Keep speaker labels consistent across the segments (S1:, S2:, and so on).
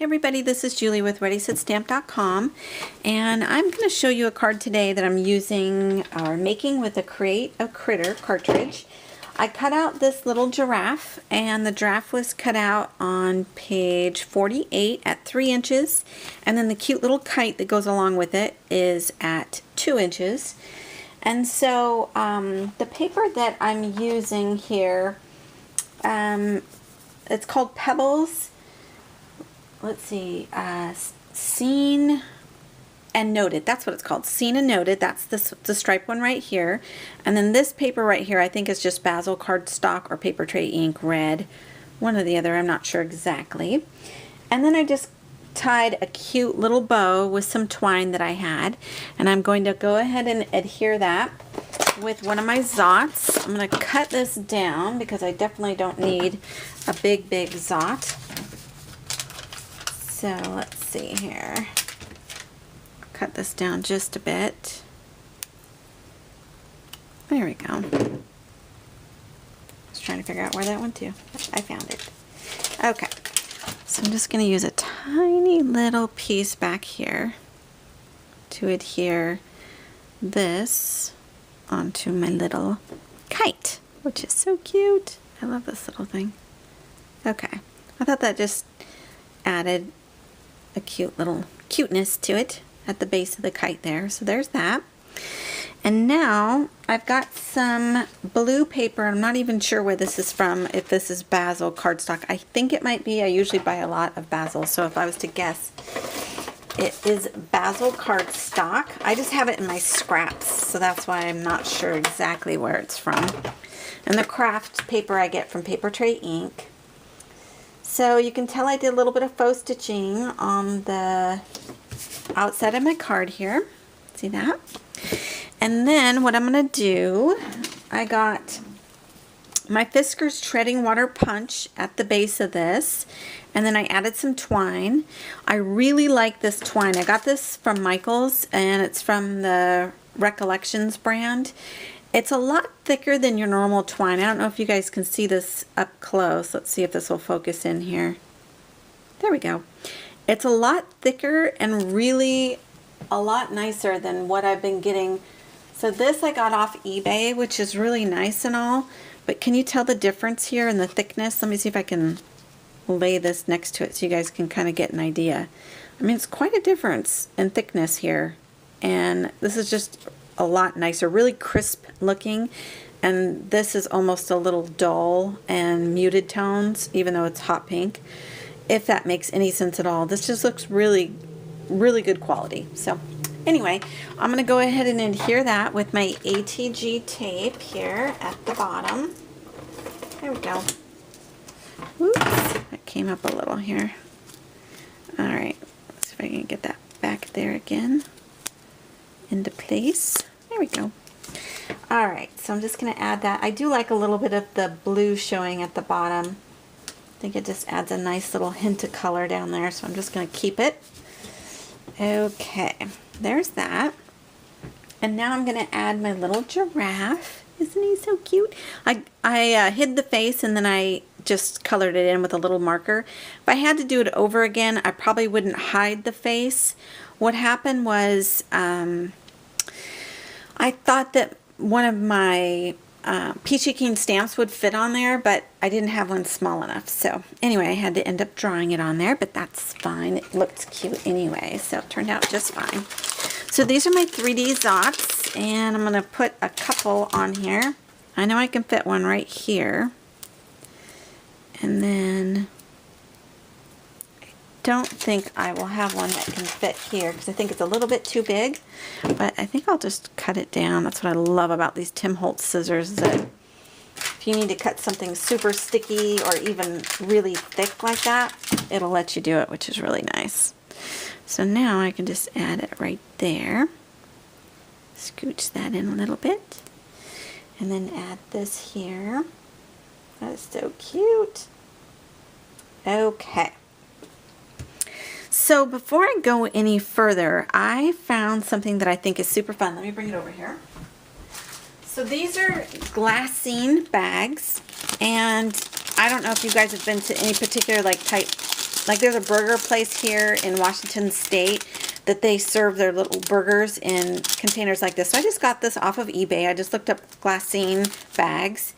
S1: Hey everybody, this is Julie with ReadySetStamp.com, and I'm going to show you a card today that I'm using or making with a Critter Cartridge. I cut out this little giraffe, and the giraffe was cut out on page 48 at 3 inches, and then the cute little kite that goes along with it is at 2 inches. And so the paper that I'm using here, it's called Pebbles. Let's see, Seen and Noted. That's what it's called, Seen and Noted. That's the striped one right here. And then this paper right here, I think is just Basil cardstock or paper tray ink red. One or the other, I'm not sure exactly. And then I just tied a cute little bow with some twine that I had. And I'm going to go ahead and adhere that with one of my Xots. I'm going to cut this down because I definitely don't need a big Xot. So let's see here. Cut this down just a bit. There we go. I was trying to figure out where that went to. I found it. Okay. So I'm just going to use a tiny little piece back here to adhere this onto my little kite, which is so cute. I love this little thing. Okay. I thought that just added a cute little cuteness to it at the base of the kite there. So there's that. And now I've got some blue paper. I'm not even sure where this is from, if this is Basil cardstock. I think it might be. I usually buy a lot of Basil, so if I was to guess, it is Basil cardstock. I just have it in my scraps, so that's why I'm not sure exactly where it's from. And the craft paper I get from Paper Tray Ink. So you can tell I did a little bit of faux stitching on the outside of my card here. See that? And then what I'm going to do, I got my Fiskars Treading Water Punch at the base of this. And then I added some twine. I really like this twine. I got this from Michael's, and it's from the Recollections brand. It's a lot thicker than your normal twine. I don't know if you guys can see this up close. Let's see if this will focus in here. There we go. It's a lot thicker and really a lot nicer than what I've been getting. So this I got off eBay, which is really nice and all, but can you tell the difference here in the thickness? Let me see if I can lay this next to it so you guys can kind of get an idea. I mean, it's quite a difference in thickness here, and this is just a lot nicer, really crisp looking, and this is almost a little dull and muted tones, even though it's hot pink, if that makes any sense at all. This just looks really good quality. So anyway, I'm going to go ahead and adhere that with my ATG tape here at the bottom. There we go. Oops, that came up a little here. Alright, let's see if I can get that back there again into place. There we go. Alright, so I'm just going to add that. I do like a little bit of the blue showing at the bottom. I think it just adds a nice little hint of color down there, so I'm just going to keep it. Okay, there's that. And now I'm going to add my little giraffe. Isn't he so cute? I hid the face and then I just colored it in with a little marker. If I had to do it over again, I probably wouldn't hide the face. What happened was I thought that one of my Peachy Keen stamps would fit on there, but I didn't have one small enough. So anyway, I had to end up drawing it on there, but that's fine. It looked cute anyway, so it turned out just fine. So these are my 3D Xots, and I'm going to put a couple on here. I know I can fit one right here. And then I don't think I will have one that can fit here because I think it's a little bit too big, but I think I'll just cut it down. That's what I love about these Tim Holtz scissors, is that if you need to cut something super sticky or even really thick like that, it'll let you do it, which is really nice. So now I can just add it right there. Scooch that in a little bit. And then add this here. That is so cute. Okay. So before I go any further, I found something that I think is super fun. Let me bring it over here. So these are glassine bags, and I don't know if you guys have been to any particular like type like there's a burger place here in Washington State that they serve their little burgers in containers like this. So I just got this off of eBay. I just looked up glassine bags.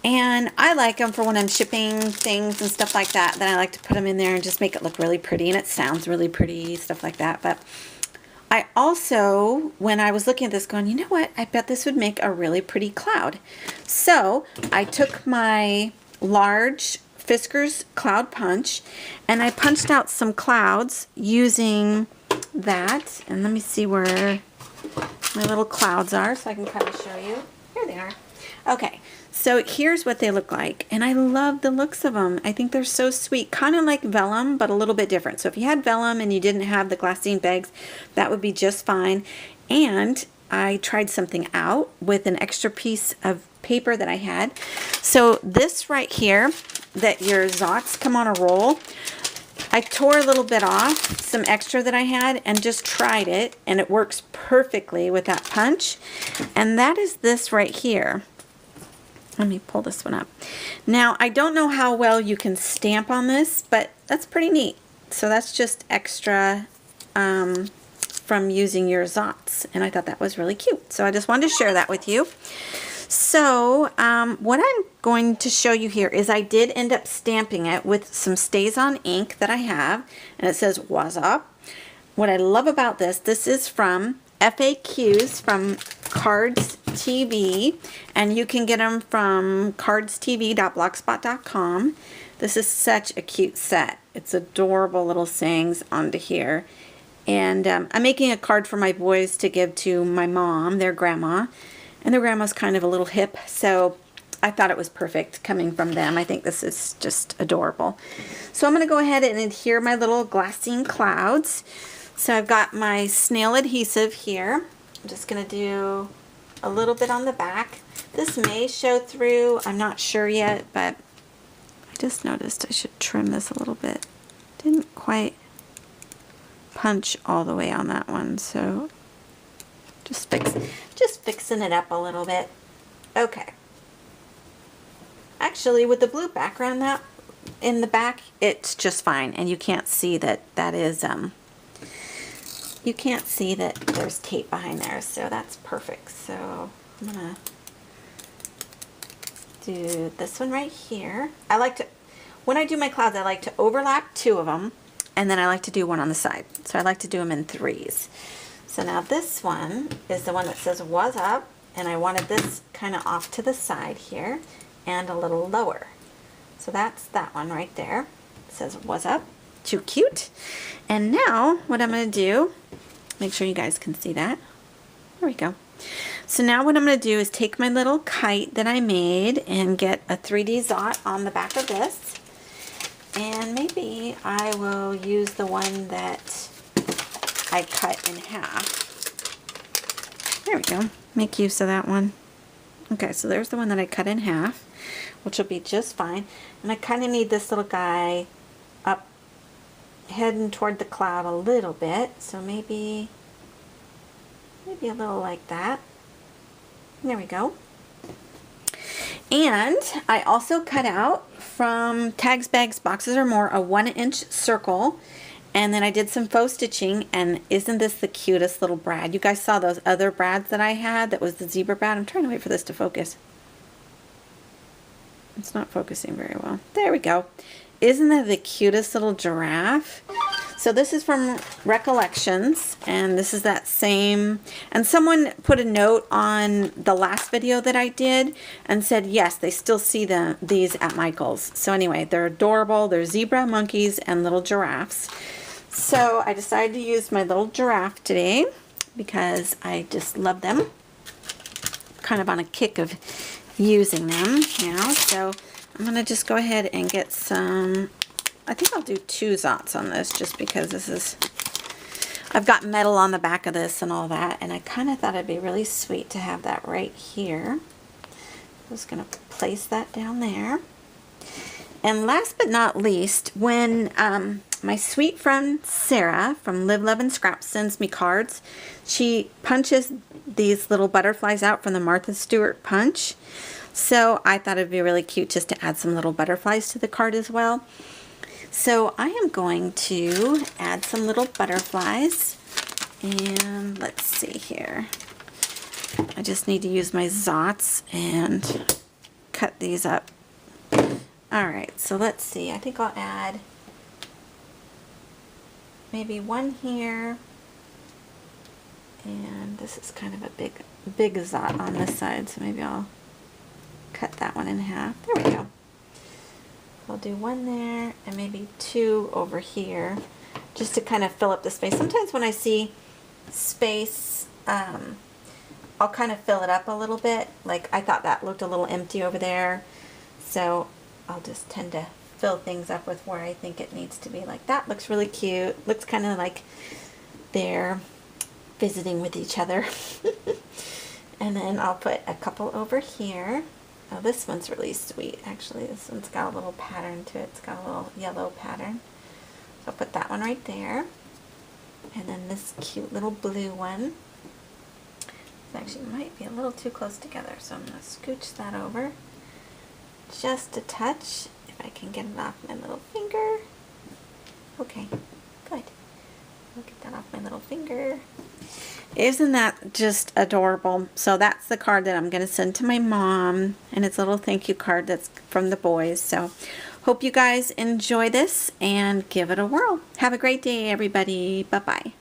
S1: And I like them for when I'm shipping things and stuff like that. Then I like to put them in there and just make it look really pretty. And it sounds really pretty, stuff like that. But I also, when I was looking at this, going, you know what? I bet this would make a really pretty cloud. So I took my large Fiskars Cloud Punch and I punched out some clouds using that. And let me see where my little clouds are so I can kind of show you. Here they are. Okay. So here's what they look like, and I love the looks of them. I think they're so sweet, kind of like vellum, but a little bit different. So if you had vellum and you didn't have the glassine bags, that would be just fine. And I tried something out with an extra piece of paper that I had. So this right here, that your Xots come on a roll, I tore a little bit off, some extra that I had, and just tried it, and it works perfectly with that punch. And that is this right here. Let me pull this one up. Now, I don't know how well you can stamp on this, but that's pretty neat. So that's just extra from using your Xots, and I thought that was really cute. So I just wanted to share that with you. So what I'm going to show you here is I did end up stamping it with some StazOn ink that I have, and it says "What's up." What I love about this is from FAQs from CardzTV, and you can get them from cardstv.blogspot.com. This is such a cute set. It's adorable little sayings onto here. And I'm making a card for my boys to give to my mom, their grandma. And their grandma's kind of a little hip, so I thought it was perfect coming from them. I think this is just adorable. So I'm going to go ahead and adhere my little glassine clouds. So I've got my snail adhesive here. I'm just going to do a little bit on the back. This may show through. I'm not sure yet, but I just noticed I should trim this a little bit. Didn't quite punch all the way on that one, so just fixing it up a little bit. Okay. Actually, with the blue background that in the back, it's just fine, and you can't see that is you can't see that there's tape behind there, so that's perfect. So I'm gonna do this one right here. I like to, when I do my clouds, I like to overlap two of them, and then I like to do one on the side. So I like to do them in threes. So now this one is the one that says "What's up," and I wanted this kind of off to the side here and a little lower. So that's that one right there. It says "What's up." Too cute. And now what I'm going to do, make sure you guys can see that. There we go. So now what I'm going to do is take my little kite that I made and get a 3D Xot on the back of this. And maybe I will use the one that I cut in half. There we go. Make use of that one. Okay, so there's the one that I cut in half, which will be just fine. And I kind of need this little guy up, heading toward the cloud a little bit. So maybe a little like that. There we go. And I also cut out from Tags, Bags, Boxes, or More a 1-inch circle. And then I did some faux stitching, and isn't this the cutest little brad? You guys saw those other brads that I had, that was the zebra brad. I'm trying to wait for this to focus. It's not focusing very well. There we go. Isn't that the cutest little giraffe? So this is from Recollections, and this is that same, and someone put a note on the last video that I did and said, yes, they still see these at Michael's. So anyway, they're adorable. They're zebra, monkeys, and little giraffes. So I decided to use my little giraffe today because I just love them. Kind of on a kick of using them now. So I'm going to just go ahead and get some, I think I'll do 2 Xots on this just because this is, I've got metal on the back of this and all that, and I kind of thought it'd be really sweet to have that right here. I'm just going to place that down there. And last but not least, when my sweet friend Sarah from Live, Love, and Scrap sends me cards, she punches these little butterflies out from the Martha Stewart punch. So I thought it'd be really cute just to add some little butterflies to the card as well. So I am going to add some little butterflies, and let's see here. I just need to use my Xots and cut these up. Alright, so let's see. I think I'll add maybe one here, and this is kind of a big Xot on this side, so maybe I'll cut that one in half. There we go. I'll do one there and maybe two over here just to kind of fill up the space. Sometimes when I see space, I'll kind of fill it up a little bit. Like I thought that looked a little empty over there, so I'll just tend to fill things up with where I think it needs to be. Like that looks really cute. Looks kind of like they're visiting with each other. And then I'll put a couple over here. Oh, this one's really sweet. Actually, this one's got a little pattern to it. It's got a little yellow pattern. So I'll put that one right there. And then this cute little blue one. It actually might be a little too close together, so I'm going to scooch that over just a touch. If I can get it off my little finger. Okay, good. I'll get that off my little finger. Isn't that just adorable? So that's the card that I'm going to send to my mom, and it's a little thank you card that's from the boys. So hope you guys enjoy this and give it a whirl. Have a great day, everybody. Bye-bye.